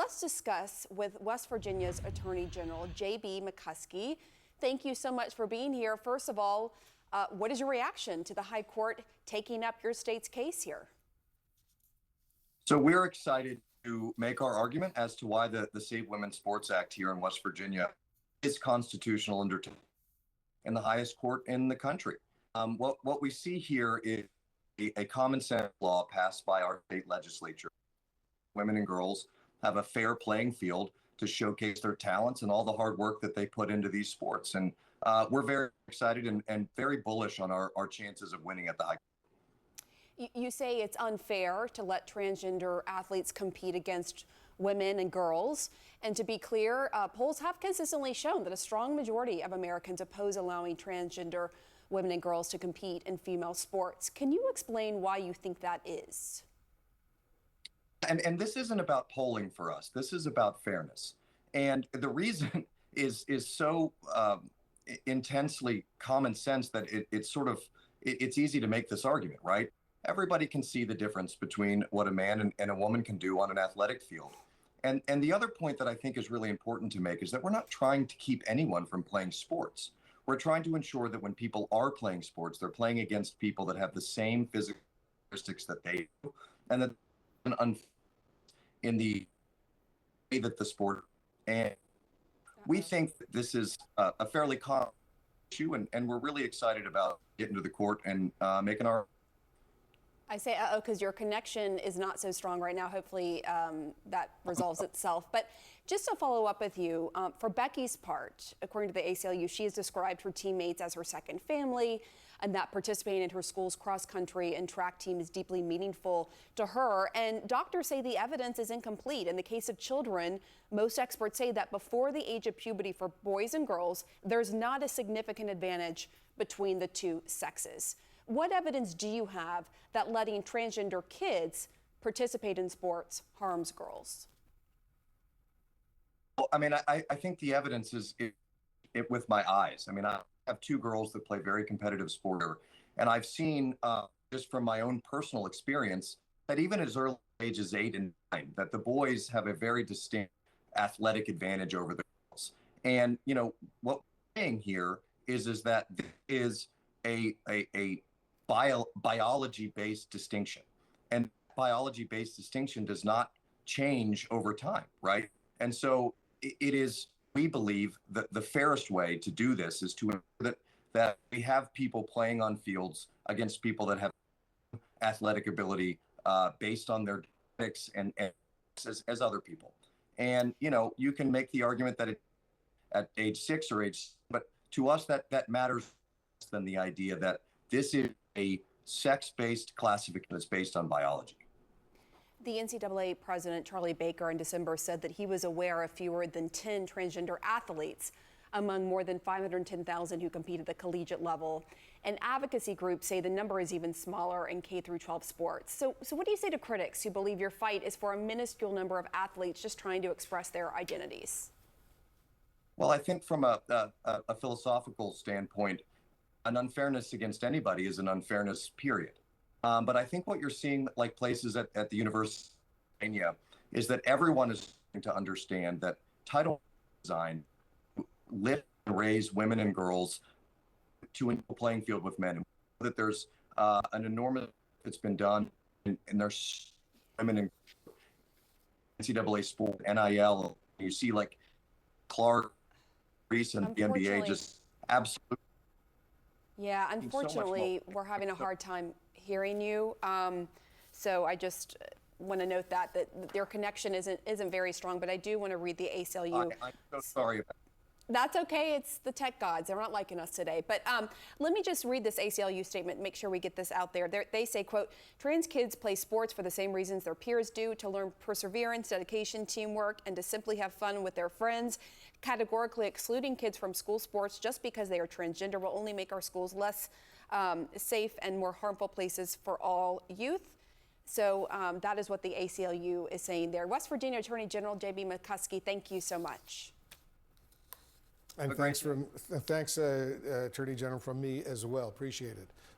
let's discuss with West Virginia's Attorney General, J.B. McCuskey. Thank you so much for being here. First of all, what is your reaction to the High Court taking up your state's case here? So we're excited to make our argument as to why the Save Women's Sports Act here in West Virginia is constitutional under in the highest court in the country. What we see here is a common sense law passed by our state legislature. Women and girls have a fair playing field to showcase their talents and all the hard work that they put into these sports. And we're very excited and very bullish on our chances of winning at the High Court. You say it's unfair to let transgender athletes compete against women and girls. And to be clear, polls have consistently shown that a strong majority of Americans oppose allowing transgender women and girls to compete in female sports. Can you explain why you think that is? And this isn't about polling for us. This is about fairness. And the reason is so intensely common sense that it's easy to make this argument, right? Everybody can see the difference between what a man and a woman can do on an athletic field. And the other point that I think is really important to make is that we're not trying to keep anyone from playing sports. We're trying to ensure that when people are playing sports, they're playing against people that have the same physical characteristics that they do, and that in the way that the sport, and we think that this is a fairly common issue, and we're really excited about getting to the court and making our. I say uh-oh because your connection is not so strong right now. Hopefully that resolves itself. But just to follow up with you, for Becky's part, according to the ACLU, she has described her teammates as her second family, and that participating in her school's cross-country and track team is deeply meaningful to her. And doctors say the evidence is incomplete. In the case of children, most experts say that before the age of puberty for boys and girls, there's not a significant advantage between the two sexes. What evidence do you have that letting transgender kids participate in sports harms girls? Well, I mean, I think the evidence is it with my eyes. I mean, I have two girls that play very competitive sport, and I've seen just from my own personal experience that even as early ages 8 and 9, that the boys have a very distinct athletic advantage over the girls. And you know what we're saying here is that this is a biology-based distinction, and biology-based distinction does not change over time, right? And so it is, we believe that the fairest way to do this is to ensure that we have people playing on fields against people that have athletic ability based on their genetics and as other people. And you know, you can make the argument that at age 6 or age, but to us that matters less than the idea that this is a sex-based classification that's based on biology. The NCAA president, Charlie Baker, in December said that he was aware of fewer than 10 transgender athletes among more than 510,000 who compete at the collegiate level. And advocacy groups say the number is even smaller in K-12 sports. So what do you say to critics who believe your fight is for a minuscule number of athletes just trying to express their identities? Well, I think from a philosophical standpoint, an unfairness against anybody is an unfairness, period. But I think what you're seeing, like places at the University of Pennsylvania, is that everyone is starting to understand that Title I design lift and raise women and girls to a playing field with men. That there's an enormous that's been done, and there's women in NCAA sport, NIL. You see like Clark, Reese, and the NBA just absolutely. Yeah, unfortunately, we're having a hard time hearing you. So I just want to note that their connection isn't very strong, but I do want to read the ACLU. I'm so sorry about that. That's okay. It's the tech gods. They're not liking us today. But let me just read this ACLU statement, make sure we get this out there. They say, quote, trans kids play sports for the same reasons their peers do, to learn perseverance, dedication, teamwork, and to simply have fun with their friends. Categorically excluding kids from school sports just because they are transgender will only make our schools less safe and more harmful places for all youth. So that is what the ACLU is saying there. West Virginia Attorney General J.B. McCuskey, thank you so much. And thanks, Attorney General, from me as well. Appreciate it.